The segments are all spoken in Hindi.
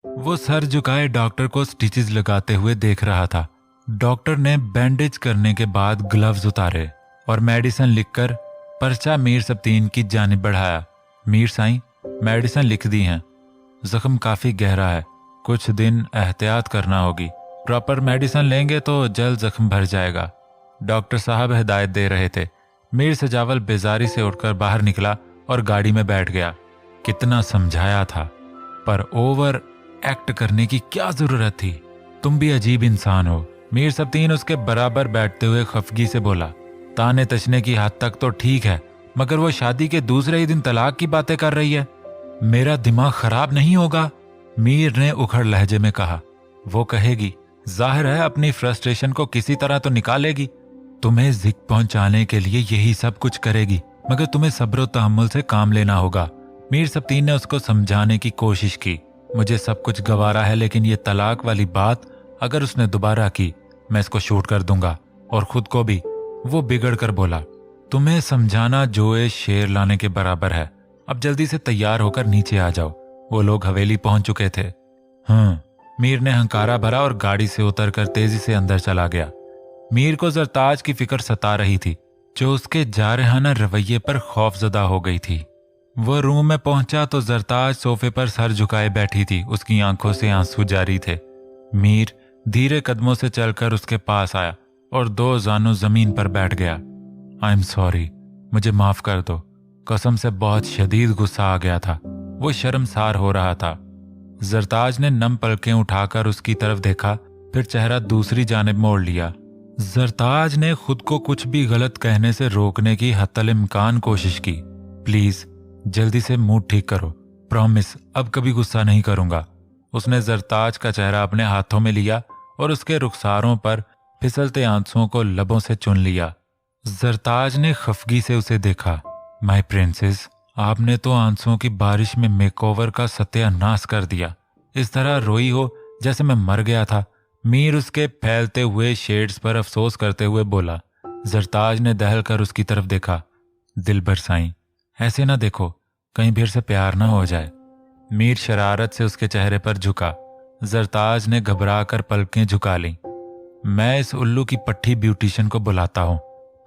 वो सर झुकाए डॉक्टर को स्टिचेस लगाते हुए देख रहा था। डॉक्टर ने बैंडेज करने के बाद ग्लव्स उतारे और मेडिसिन लिखकर पर्चा मीर सब्तीन की जानिब बढ़ाया। मीर साईं, मेडिसिन लिख दी हैं। जख्म काफी गहरा है, कुछ दिन एहतियात करना होगी। प्रॉपर मेडिसिन लेंगे तो जल्द जख्म भर जाएगा। डॉक्टर साहब हिदायत दे रहे थे। मीर सजावल बेजारी से उठकर बाहर निकला और गाड़ी में बैठ गया। कितना समझाया था, पर ओवर एक्ट करने की क्या जरूरत थी। तुम भी अजीब इंसान हो। मीर सब्तीन उसके बराबर बैठते हुए खफगी से बोला। ताने तछने की हद तक तो ठीक है, मगर वो शादी के दूसरे ही दिन तलाक की बातें कर रही है। मेरा दिमाग खराब नहीं होगा? मीर ने उखड़ लहजे में कहा। वो कहेगी, जाहिर है अपनी फ्रस्ट्रेशन को किसी तरह तो निकालेगी। तुम्हें जिक पहुंचाने के लिए यही सब कुछ करेगी, मगर तुम्हें सब्र और तहम्मुल से काम लेना होगा। मीर सब्तीन ने उसको समझाने की कोशिश की। मुझे सब कुछ गवारा है, लेकिन ये तलाक वाली बात अगर उसने दोबारा की, मैं इसको शूट कर दूंगा और खुद को भी। वो बिगड़ कर बोला, तुम्हें समझाना जोए शेर लाने के बराबर है। अब जल्दी से तैयार होकर नीचे आ जाओ। वो लोग हवेली पहुंच चुके थे। मीर ने हंकारा भरा और गाड़ी से उतरकर तेजी से अंदर चला गया। मीर को जरताज की फिक्र सता रही थी, जो उसके जारहाना रवैये पर खौफजदा हो गई थी। वो रूम में पहुंचा तो जरताज सोफे पर सर झुकाए बैठी थी। उसकी आंखों से आंसू जारी थे। मीर धीरे कदमों से चलकर उसके पास आया और दो जानों जमीन पर बैठ गया। आई एम सॉरी, मुझे माफ कर दो। कसम से बहुत शदीद गुस्सा आ गया था। वो शर्मसार हो रहा था। जरताज ने नम पलकें उठाकर उसकी तरफ देखा, फिर चेहरा दूसरी जानिब मोड़ लिया। जरताज ने खुद को कुछ भी गलत कहने से रोकने की हत्तल इम्कान कोशिश की। प्लीज जल्दी से मूड ठीक करो, प्रॉमिस अब कभी गुस्सा नहीं करूंगा। उसने जरताज का चेहरा अपने हाथों में लिया और उसके रुखसारों पर फिसलते आंसुओं को लबों से चुन लिया। जरताज ने खफगी से उसे देखा। माय प्रिंसेस, आपने तो आंसुओं की बारिश में मेकओवर का सत्यानाश कर दिया। इस तरह रोई हो जैसे मैं मर गया था। मीर उसके फैलते हुए शेड्स पर अफसोस करते हुए बोला। जरताज ने दहल कर उसकी तरफ देखा। दिलबर साईं, ऐसे ना देखो, कहीं फिर से प्यार ना हो जाए। मीर शरारत से उसके चेहरे पर झुका। जरताज ने घबरा कर पलकें झुका ली। मैं इस उल्लू की पट्टी ब्यूटिशियन को बुलाता हूं,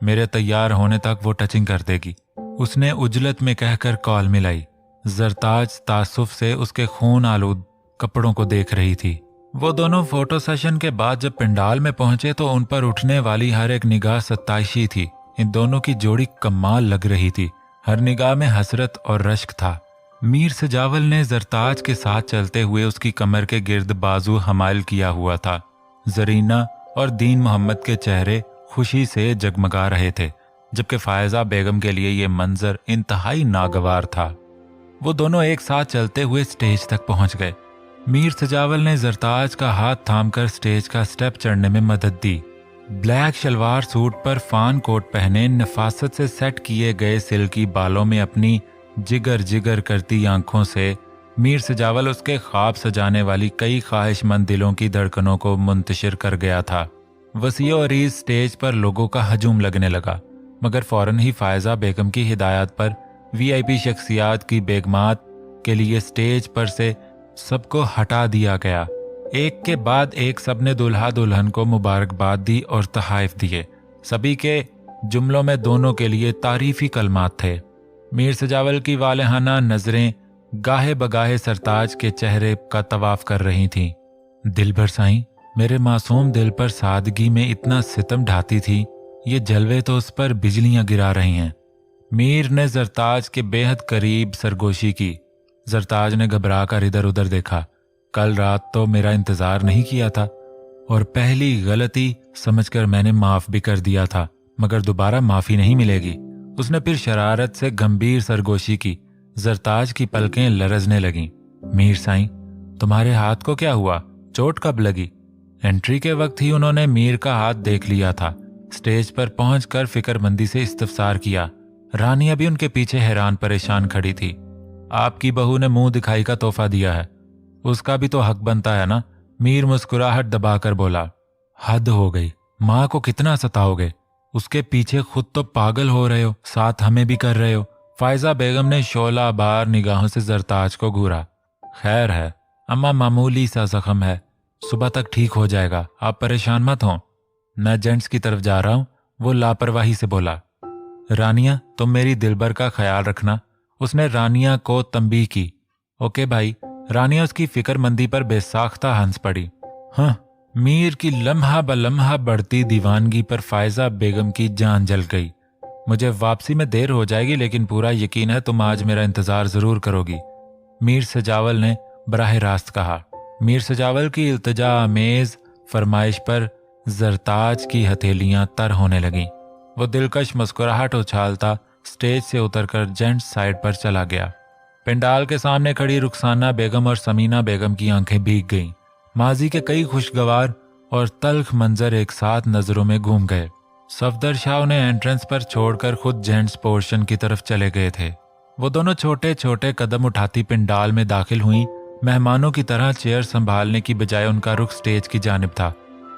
मेरे तैयार होने तक वो टचिंग कर देगी। उसने उजलत में कहकर कॉल मिलाई। जरताज तासुफ से उसके खून आलूद कपड़ों को देख रही थी। वो दोनों फोटो सेशन के बाद जब पंडाल में पहुंचे तो उन पर उठने वाली हर एक निगाह सत्ताईशी थी। इन दोनों की जोड़ी कमाल लग रही थी। हर निगाह में हसरत और रश्क था। मीर सजावल ने जरताज के साथ चलते हुए उसकी कमर के गिर्द बाजू हमायल किया हुआ था। जरीना और दीन मोहम्मद के चेहरे खुशी से जगमगा रहे थे, जबकि फायजा बेगम के लिए यह मंजर इंतहाई नागवार था। वो दोनों एक साथ चलते हुए स्टेज तक पहुंच गए। मीर सजावल ने जरताज का हाथ थामकर स्टेज का स्टेप चढ़ने में मदद दी। ब्लैक शलवार सूट पर फान कोट पहने नफासत से सेट किए गए सिल्की बालों में अपनी जिगर जिगर करती आंखों से मीर सजावल उसके ख्वाब सजाने वाली कई ख्वाहिशमंद दिलों की धड़कनों को मुंतशिर कर गया था। वसीओ अरीज स्टेज पर लोगों का हजूम लगने लगा, मगर फौरन ही फायजा बेगम की हिदायत पर वीआईपी शख्सियात की बेगमात के लिए स्टेज पर से सबको हटा दिया गया। एक के बाद एक सबने दुल्हा दुल्हन को मुबारकबाद दी और तहाइफ दिए। सभी के जुमलों में दोनों के लिए तारीफी कलमात थे। मीर सजावल की वालेहाना नजरें गाहे बगाहे सरताज के चेहरे का तवाफ कर रही थीं। दिलबर साईं, मेरे मासूम दिल पर सादगी में इतना सितम ढाती थी, ये जलवे तो उस पर बिजलियां गिरा रही हैं। मीर ने जरताज के बेहद करीब सरगोशी की। जरताज ने घबरा कर इधर उधर देखा। कल रात तो मेरा इंतजार नहीं किया था और पहली गलती समझकर मैंने माफ भी कर दिया था, मगर दोबारा माफी नहीं मिलेगी। उसने फिर शरारत से गंभीर सरगोशी की। जरताज की पलकें लरजने लगीं। मीर साईं, तुम्हारे हाथ को क्या हुआ? चोट कब लगी? एंट्री के वक्त ही उन्होंने मीर का हाथ देख लिया था। स्टेज पर पहुंचकर फिक्रमंदी से इस्तफसार किया। रानिया भी उनके पीछे हैरान परेशान खड़ी थी। आपकी बहू ने मुंह दिखाई का तोहफा दिया है, उसका भी तो हक बनता है ना? मीर मुस्कुराहट दबाकर बोला। हद हो गई, माँ को कितना सताओगे? उसके पीछे खुद तो पागल हो रहे हो, साथ हमें भी कर रहे हो। फायजा बेगम ने शोला बार निगाहों से जरताज को घूरा। खैर है, अम्मा मामूली सा जख्म है, सुबह तक ठीक हो जाएगा, आप परेशान मत हो। मैं जेंट्स की तरफ जा रहा हूं, वो लापरवाही से बोला। रानिया तुम मेरी दिलबर का ख्याल रखना। उसने रानिया को तंबीह की। ओके भाई। रानिया उसकी फिक्रमंदी पर बेसाख्ता हंस पड़ी। हाँ। मीर की लम्हा ब लम्हा बढ़ती दीवानगी पर फायजा बेगम की जान जल गई। मुझे वापसी में देर हो जाएगी, लेकिन पूरा यकीन है तुम आज मेरा इंतजार जरूर करोगी, मीर सजावल ने बराह रास्त कहा। मीर सजावल की इल्तिजा आमेज फरमाइश पर जरताज की हथेलियां तर होने लगीं। वो दिलकश मुस्कुराहट उछालता स्टेज से उतरकर जेंट्स साइड पर चला गया। पंडाल के सामने खड़ी रुखसाना बेगम और समीना बेगम की आंखें भीग गईं। माजी के कई खुशगवार और तल्ख मंजर एक साथ नजरों में घूम गए। सफदर शाह उन्हें एंट्रेंस पर छोड़कर खुद जेंट्स पोर्शन की तरफ चले गए थे। वो दोनों छोटे छोटे कदम उठाती पंडाल में दाखिल हुई। मेहमानों की तरह चेयर संभालने की बजाय उनका रुख स्टेज की जानिब था।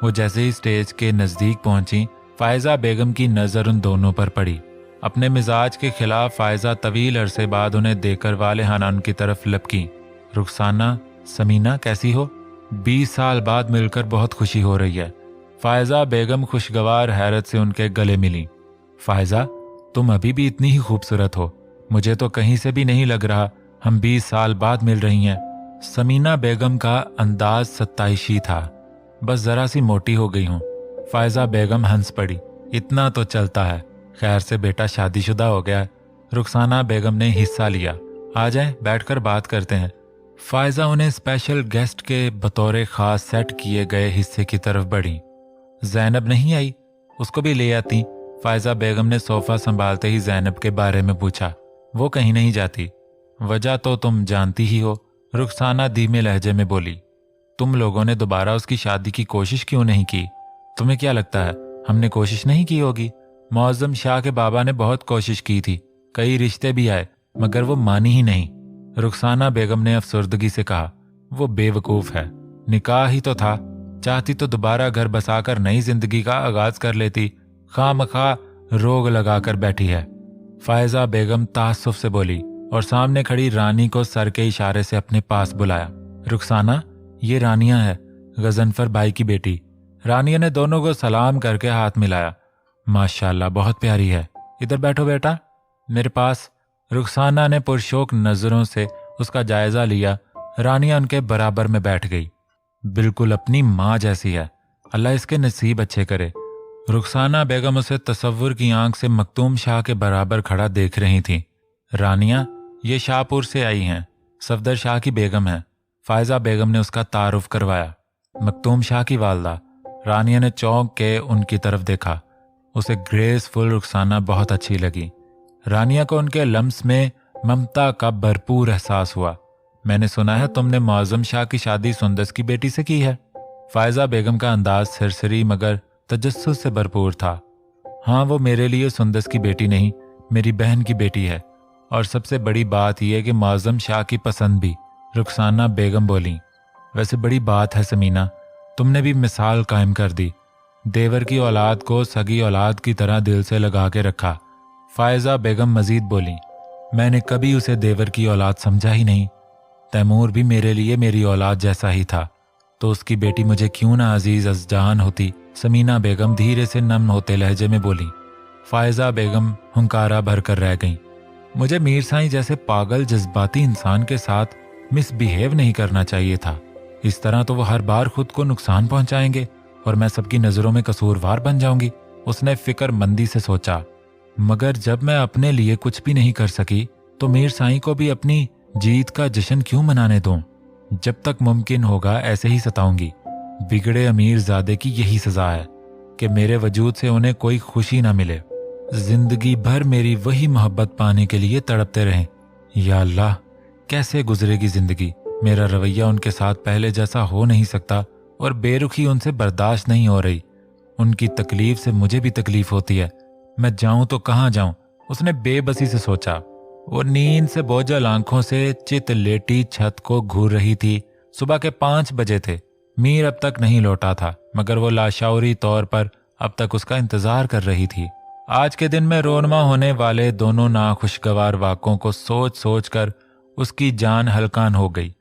वो जैसे ही स्टेज के नजदीक पहुंची, फायजा बेगम की नजर उन दोनों पर पड़ी। अपने मिजाज के खिलाफ फायजा तवील अरसे बाद उन्हें देखकर वाले हाना उनकी तरफ लपकी। रुखसाना, समीना कैसी हो? 20 साल बाद मिलकर बहुत खुशी हो रही है। फायजा बेगम खुशगवार हैरत से उनके गले मिली। फायजा तुम अभी भी इतनी ही खूबसूरत हो, मुझे तो कहीं से भी नहीं लग रहा हम 20 साल बाद मिल रही हैं। समीना बेगम का अंदाज 27 था, बस जरा सी मोटी हो गई हूं। फायजा बेगम हंस पड़ी। इतना तो चलता है, खैर से बेटा शादीशुदा हो गया है। रुखसाना बेगम ने हिस्सा लिया। आ जाएं, बैठकर बात करते हैं। फायजा उन्हें स्पेशल गेस्ट के बतौर खास सेट किए गए हिस्से की तरफ बढ़ी। जैनब नहीं आई, उसको भी ले आती। फायजा बेगम ने सोफा संभालते ही जैनब के बारे में पूछा। वो कहीं नहीं जाती। वजह तो तुम जानती ही हो, रुखसाना धीमे लहजे में बोली। तुम लोगों ने दोबारा उसकी शादी की कोशिश क्यों नहीं की? तुम्हें क्या लगता है हमने कोशिश नहीं की होगी? मौज़म शाह के बाबा ने बहुत कोशिश की थी, कई रिश्ते भी आए, मगर वो मानी ही नहीं। रुखसाना बेगम ने अफसुर्दगी से कहा। वो बेवकूफ है, निकाह ही तो था, चाहती तो दोबारा घर बसाकर नई जिंदगी का आगाज कर लेती, खामखा रोग लगाकर बैठी है। फायजा बेगम तासुफ से बोली और सामने खड़ी रानी को सर के इशारे से अपने पास बुलाया। रुखसाना, ये रानिया है, गजनफर भाई की बेटी। रानिया ने दोनों को सलाम करके हाथ मिलाया। माशाल्लाह बहुत प्यारी है, इधर बैठो बेटा मेरे पास। रुखसाना ने पुरशोक नजरों से उसका जायजा लिया। रानिया उनके बराबर में बैठ गई। बिल्कुल अपनी माँ जैसी है, अल्लाह इसके नसीब अच्छे करे। रुखसाना बेगम उसे तसव्वुर की आंख से मखतूम शाह के बराबर खड़ा देख रही थी। रानिया, ये शाहपुर से आई हैं, सफदर शाह की बेगम है। फायजा बेगम ने उसका तारुफ करवाया। मखतूम शाह की वालदा। रानिया ने चौंक के उनकी तरफ देखा। उसे ग्रेसफुल रुखसाना बहुत अच्छी लगी। रानिया को उनके लम्स में ममता का भरपूर एहसास हुआ। मैंने सुना है तुमने मौज़म शाह की शादी सुंदस की बेटी से की है। फायजा बेगम का अंदाज सिरसिरी मगर तजस्सुस से भरपूर था। हाँ, वो मेरे लिए सुंदस की बेटी नहीं, मेरी बहन की बेटी है, और सबसे बड़ी बात यह कि मौज़म शाह की पसंद भी। रुखसाना बेगम बोली। वैसे बड़ी बात है समीना, तुमने भी मिसाल कायम कर दी। देवर की औलाद को सगी औलाद की तरह दिल से लगा के रखा। फायजा बेगम मजीद बोली। मैंने कभी उसे देवर की औलाद समझा ही नहीं। तैमूर भी मेरे लिए मेरी औलाद जैसा ही था, तो उसकी बेटी मुझे क्यों ना अजीज अज़जान होती। समीना बेगम धीरे से नम होते लहजे में बोली। फायजा बेगम हुंकारा भर कर रह गईं। मुझे मीर साईं जैसे पागल जज्बाती इंसान के साथ मिसबिहेव नहीं करना चाहिए था। इस तरह तो वो हर बार खुद को नुकसान पहुंचाएंगे और मैं सबकी नजरों में कसूरवार बन जाऊंगी, उसने फिक्रमंदी से सोचा। मगर जब मैं अपने लिए कुछ भी नहीं कर सकी तो मीर साईं को भी अपनी जीत का जश्न क्यों मनाने दूं? जब तक मुमकिन होगा ऐसे ही सताऊंगी। बिगड़े अमीर ज़ादे की यही सजा है कि मेरे वजूद से उन्हें कोई खुशी ना मिले, जिंदगी भर मेरी वही मोहब्बत पाने के लिए तड़पते रहें। या अल्लाह, कैसे गुजरेगी जिंदगी? मेरा रवैया उनके साथ पहले जैसा हो नहीं सकता और बेरुखी उनसे बर्दाश्त नहीं हो रही। उनकी तकलीफ से मुझे भी तकलीफ होती है। मैं जाऊं तो कहाँ जाऊं? उसने बेबसी से सोचा। वो नींद से बोझल आंखों से चित लेटी छत को घूर रही थी। सुबह के 5 बजे थे। मीर अब तक नहीं लौटा था, मगर वो लाशौरी तौर पर अब तक उसका इंतजार कर रही थी। आज के दिन में रोनमा होने वाले दोनों नाखुशगवार वाक़ों को सोच सोच कर उसकी जान हलकान हो गई।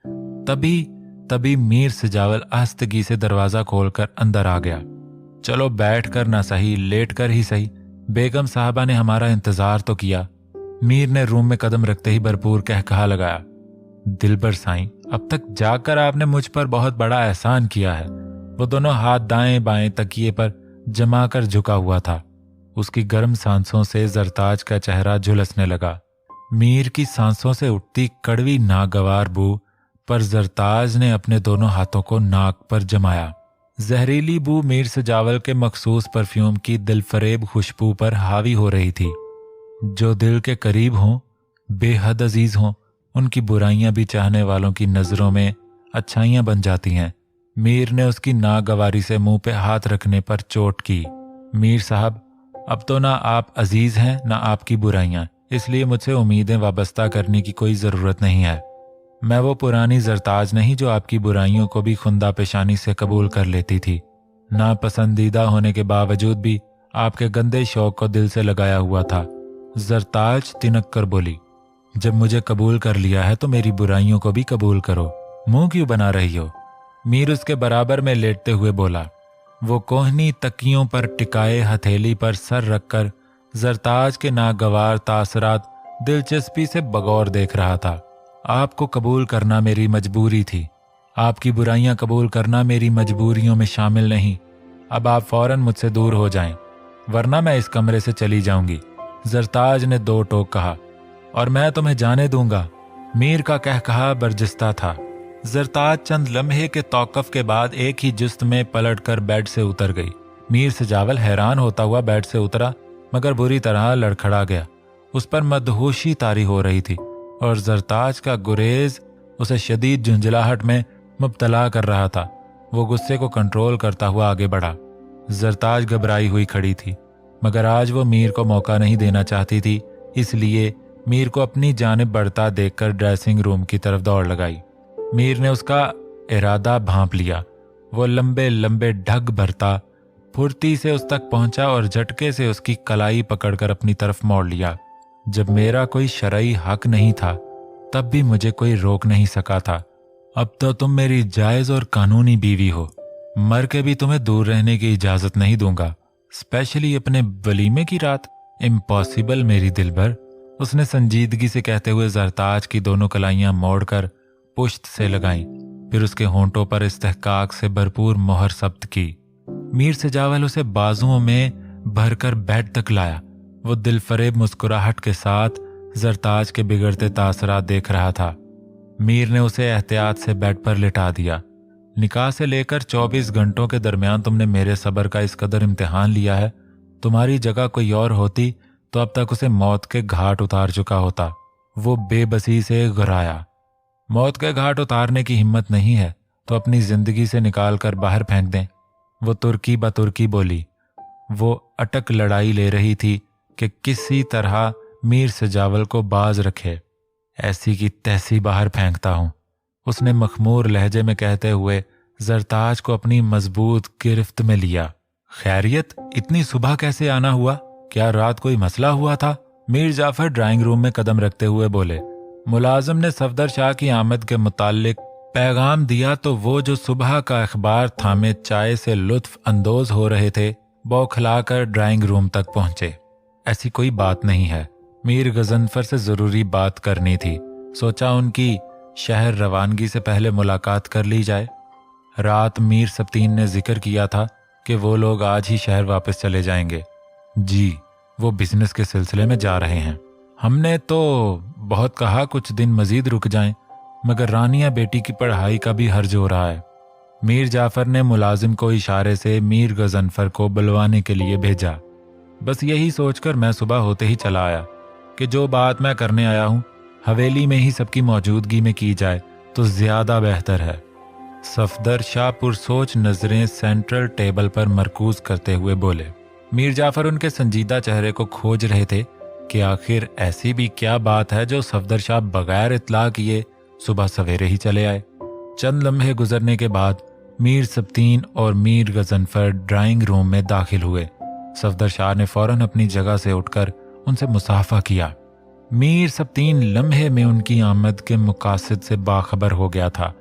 तभी मीर सजावल आस्तगी से दरवाजा खोलकर अंदर आ गया। चलो बैठ कर ना सही, लेट कर ही सही, बेगम साहबा ने हमारा इंतजार तो किया। मीर ने रूम में कदम रखते ही भरपूर कहकहा लगाया। दिलबर साईं, अब तक जाकर आपने मुझ पर बहुत बड़ा एहसान किया है। वो दोनों हाथ दाएं बाएं तकिए पर जमा कर झुका हुआ था। उसकी गर्म सांसों से जरताज का चेहरा झुलसने लगा। मीर की सांसों से उठती कड़वी नागवार बू पर जरताज ने अपने दोनों हाथों को नाक पर जमाया। जहरीली बू मीर सजावल के मखसूस परफ्यूम की दिलफरेब खुशबू पर हावी हो रही थी। जो दिल के करीब हों, बेहद अजीज हों, उनकी बुराइयां भी चाहने वालों की नजरों में अच्छाइयां बन जाती हैं। मीर ने उसकी नागवारी से मुंह पे हाथ रखने पर चोट की। मीर साहब, अब तो ना आप अजीज हैं ना आपकी बुराइयां, इसलिए मुझसे उम्मीदें वाबस्ता करने की कोई जरूरत नहीं है। मैं वो पुरानी जरताज नहीं जो आपकी बुराइयों को भी खुंदा पेशानी से कबूल कर लेती थी। नापसंदीदा होने के बावजूद भी आपके गंदे शौक को दिल से लगाया हुआ था। जरताज तिनक कर बोली, जब मुझे कबूल कर लिया है तो मेरी बुराइयों को भी कबूल करो, मुंह क्यों बना रही हो? मीर उसके बराबर में लेटते हुए बोला। वो कोहनी तकियों पर टिकाए हथेली पर सर रखकर जरताज के नागवार तासरात दिलचस्पी से बगौर देख रहा था। आपको कबूल करना मेरी मजबूरी थी, आपकी बुराइयां कबूल करना मेरी मजबूरियों में शामिल नहीं। अब आप फौरन मुझसे दूर हो जाएं, वरना मैं इस कमरे से चली जाऊंगी। जरताज ने दो टोक कहा। और मैं तुम्हें जाने दूंगा। मीर का कहकहा बरजिस्ता था। जरताज चंद लम्हे के तौकफ के बाद एक ही जुस्त में पलटकर बेड से उतर गई। मीर सजावल हैरान होता हुआ बेड से उतरा, मगर बुरी तरह लड़खड़ा गया। उस पर मदहोशी तारी हो रही थी और जरताज का गुरेज उसे शदीद झुंझलाहट में मुब्तला कर रहा था। वो गुस्से को कंट्रोल करता हुआ आगे बढ़ा। जरताज घबराई हुई खड़ी थी, मगर आज वो मीर को मौका नहीं देना चाहती थी, इसलिए मीर को अपनी जानिब बढ़ता देखकर ड्रेसिंग रूम की तरफ दौड़ लगाई। मीर ने उसका इरादा भांप लिया। वो लंबे लंबे ढग भरता फुर्ती से उस तक पहुंचा और झटके से उसकी कलाई पकड़कर अपनी तरफ मोड़ लिया। जब मेरा कोई शरई हक नहीं था, तब भी मुझे कोई रोक नहीं सका था। अब तो तुम मेरी जायज और कानूनी बीवी हो, मर के भी तुम्हें दूर रहने की इजाजत नहीं दूंगा, स्पेशली अपने वलीमे की रात। इम्पॉसिबल मेरी दिलबर, उसने संजीदगी से कहते हुए जरताज की दोनों कलाइयां मोड़कर पुश्त से लगाईं, फिर उसके होंठों पर इस्तेहकाक से भरपूर मोहर सब्त की। मीर सजावल उसे बाजुओं में भरकर बेड तक लाया। वो दिलफरेब मुस्कुराहट के साथ जरताज के बिगड़ते तासरात देख रहा था। मीर ने उसे एहतियात से बेड पर लिटा दिया। निकाह से लेकर 24 घंटों के दरमियान तुमने मेरे सब्र का इस कदर इम्तिहान लिया है। तुम्हारी जगह कोई और होती तो अब तक उसे मौत के घाट उतार चुका होता। वो बेबसी से घुराया। मौत के घाट उतारने की हिम्मत नहीं है तो अपनी जिंदगी से निकाल कर बाहर फेंक दें। वो तुर्की बतुर्की बोली। वो अटक लड़ाई ले रही थी कि किसी तरह मीर सजावल को बाज रखे। ऐसी की तैसी बाहर फेंकता हूं, उसने मखमूर लहजे में कहते हुए जरताज को अपनी मजबूत गिरफ्त में लिया। खैरियत, इतनी सुबह कैसे आना हुआ? क्या रात कोई मसला हुआ था? मीर जाफर ड्राइंग रूम में कदम रखते हुए बोले। मुलाजिम ने सफदर शाह की आमद के मुताल्लिक पैगाम दिया तो वो जो सुबह का अखबार थामे चाय से लुत्फ अंदोज हो रहे थे, बौखलाकर ड्राइंग रूम तक पहुंचे। ऐसी कोई बात नहीं है, मीर गजनफर से जरूरी बात करनी थी। सोचा उनकी शहर रवानगी से पहले मुलाकात कर ली जाए। रात मीर सब्तीन ने जिक्र किया था कि वो लोग आज ही शहर वापस चले जाएंगे। जी, वो बिजनेस के सिलसिले में जा रहे हैं। हमने तो बहुत कहा कुछ दिन मजीद रुक जाएं, मगर रानिया बेटी की पढ़ाई का भी हर्ज हो रहा है। मीर जाफर ने मुलाजिम को इशारे से मीर गजनफर को बुलवाने के लिए भेजा। बस यही सोचकर मैं सुबह होते ही चला आया कि जो बात मैं करने आया हूं हवेली में ही सबकी मौजूदगी में की जाए तो ज्यादा बेहतर है। सफदर शाह पुरसोच नजरें सेंट्रल टेबल पर मरकूज करते हुए बोले। मीर जाफर उनके संजीदा चेहरे को खोज रहे थे कि आखिर ऐसी भी क्या बात है जो सफदर शाह बगैर इत्ला किए सुबह सवेरे ही चले आए। चंद लम्हे गुजरने के बाद मीर सब्तीन और मीर गजनफर ड्राइंग रूम में दाखिल हुए। सफदर शाह ने फौरन अपनी जगह से उठकर उनसे मुसाफा किया। मीर सब्तीन लम्हे में उनकी आमद के मुकासिद से बाखबर हो गया था।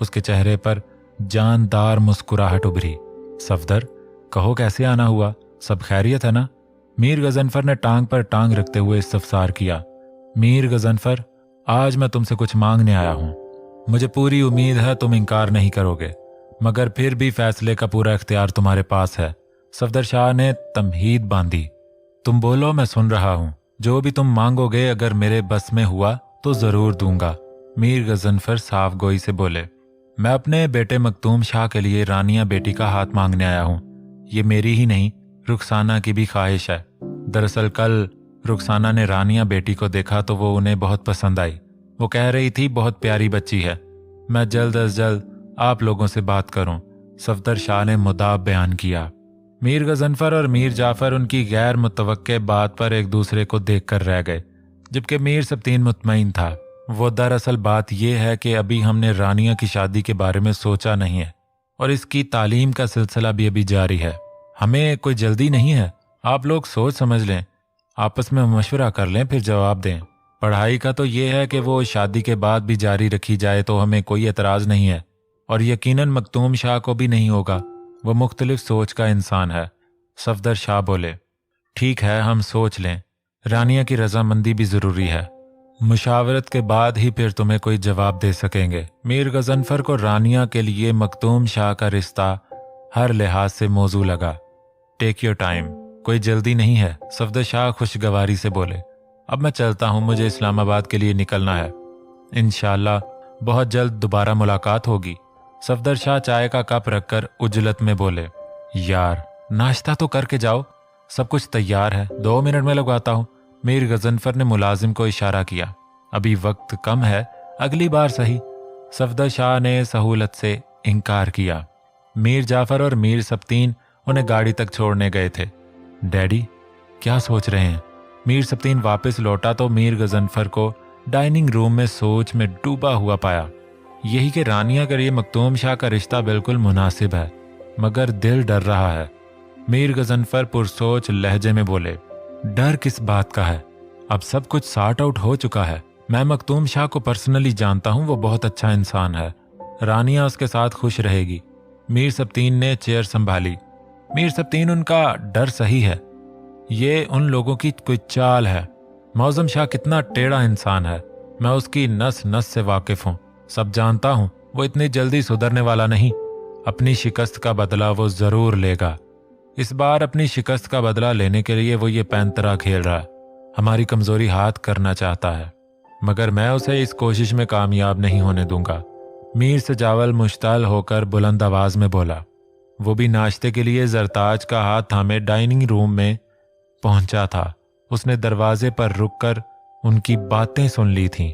उसके चेहरे पर जानदार मुस्कुराहट उभरी। सफदर, कहो कैसे आना हुआ, सब खैरियत है ना? मीर गजनफर ने टांग पर टांग रखते हुए इस्तफसार किया। मीर गजनफर, आज मैं तुमसे कुछ मांगने आया हूं। मुझे पूरी उम्मीद है तुम इनकार नहीं करोगे, मगर फिर भी फैसले का पूरा इख्तियार तुम्हारे पास है। सफदर शाह ने तमहीद बांधी। तुम बोलो, मैं सुन रहा हूं। जो भी तुम मांगोगे अगर मेरे बस में हुआ तो जरूर दूंगा। मीर गजनफर साफ गोई से बोले। मैं अपने बेटे मखदूम शाह के लिए रानिया बेटी का हाथ मांगने आया हूं। ये मेरी ही नहीं, रुखसाना की भी ख्वाहिश है। दरअसल कल रुखसाना ने रानिया बेटी को देखा तो वो उन्हें बहुत पसंद आई। वो कह रही थी बहुत प्यारी बच्ची है। मैं जल्द अज जल्द आप लोगों से बात करूं। सफदर शाह ने मुदाब बयान किया। मीर गजनफर और मीर जाफर उनकी गैर मुतवक्के बात पर एक दूसरे को देखकर रह गए, जबकि मीर सबतीन मुतमईन था। वो दरअसल बात यह है कि अभी हमने रानिया की शादी के बारे में सोचा नहीं है और इसकी तालीम का सिलसिला भी अभी जारी है। हमें कोई जल्दी नहीं है, आप लोग सोच समझ लें, आपस में मशवरा कर लें, फिर जवाब दें। पढ़ाई का तो ये है कि वो शादी के बाद भी जारी रखी जाए तो हमें कोई एतराज़ नहीं है, और यकीनन मखदूम शाह को भी नहीं होगा। वो मुख्तलिफ सोच का इंसान है। सफदर शाह बोले, ठीक है, हम सोच लें। रानिया की रजामंदी भी ज़रूरी है। मुशावरत के बाद ही फिर तुम्हें कोई जवाब दे सकेंगे। मीर गजनफर को रानिया के लिए मखदूम शाह का रिश्ता हर लिहाज से मौजू लगा। टेक योर टाइम, कोई जल्दी नहीं है। सफदर शाह खुशगवारी से बोले। अब मैं चलता हूं, मुझे इस्लामाबाद के लिए निकलना है। इंशाअल्लाह बहुत जल्द दोबारा मुलाकात होगी। सफदर शाह चाय का कप रखकर उजलत में बोले, यार नाश्ता तो करके जाओ, सब कुछ तैयार है, 2 मिनट में लगवाता हूं। मीर गजनफर ने मुलाजिम को इशारा किया। अभी वक्त कम है, अगली बार सही। सफदर शाह ने सहूलत से इनकार किया। मीर जाफर और मीर सबतीन उन्हें गाड़ी तक छोड़ने गए थे। डैडी, क्या सोच रहे हैं? मीर सबतीन वापस लौटा तो मीर गजनफर को डाइनिंग रूम में सोच में डूबा हुआ पाया। यही कि रानिया के लिए मखदूम शाह का रिश्ता बिल्कुल मुनासिब है, मगर दिल डर रहा है। मीर गजनफर पुरसोच लहजे में बोले, डर किस बात का है? अब सब कुछ सॉर्ट आउट हो चुका है। मैं मखदूम शाह को पर्सनली जानता हूं, वो बहुत अच्छा इंसान है। रानिया उसके साथ खुश रहेगी। मीर सबतीन ने चेयर संभाली। मीर सबतीन, उनका डर सही है, ये उन लोगों की कोई चाल है। मौजम शाह कितना टेढ़ा इंसान है, मैं उसकी नस नस से वाकिफ हूं, सब जानता हूं। वो इतनी जल्दी सुधरने वाला नहीं। अपनी शिकस्त का बदला वो जरूर लेगा। इस बार अपनी शिकस्त का बदला लेने के लिए वो ये पैंतरा खेल रहा है, हमारी कमजोरी हाथ करना चाहता है, मगर मैं उसे इस कोशिश में कामयाब नहीं होने दूंगा। मीर सजावल मुश्ताल होकर बुलंद आवाज में बोला। वो भी नाश्ते के लिए जरताज का हाथ थामे डाइनिंग रूम में पहुंचा था। उसने दरवाजे पर रुककर उनकी बातें सुन ली थीं।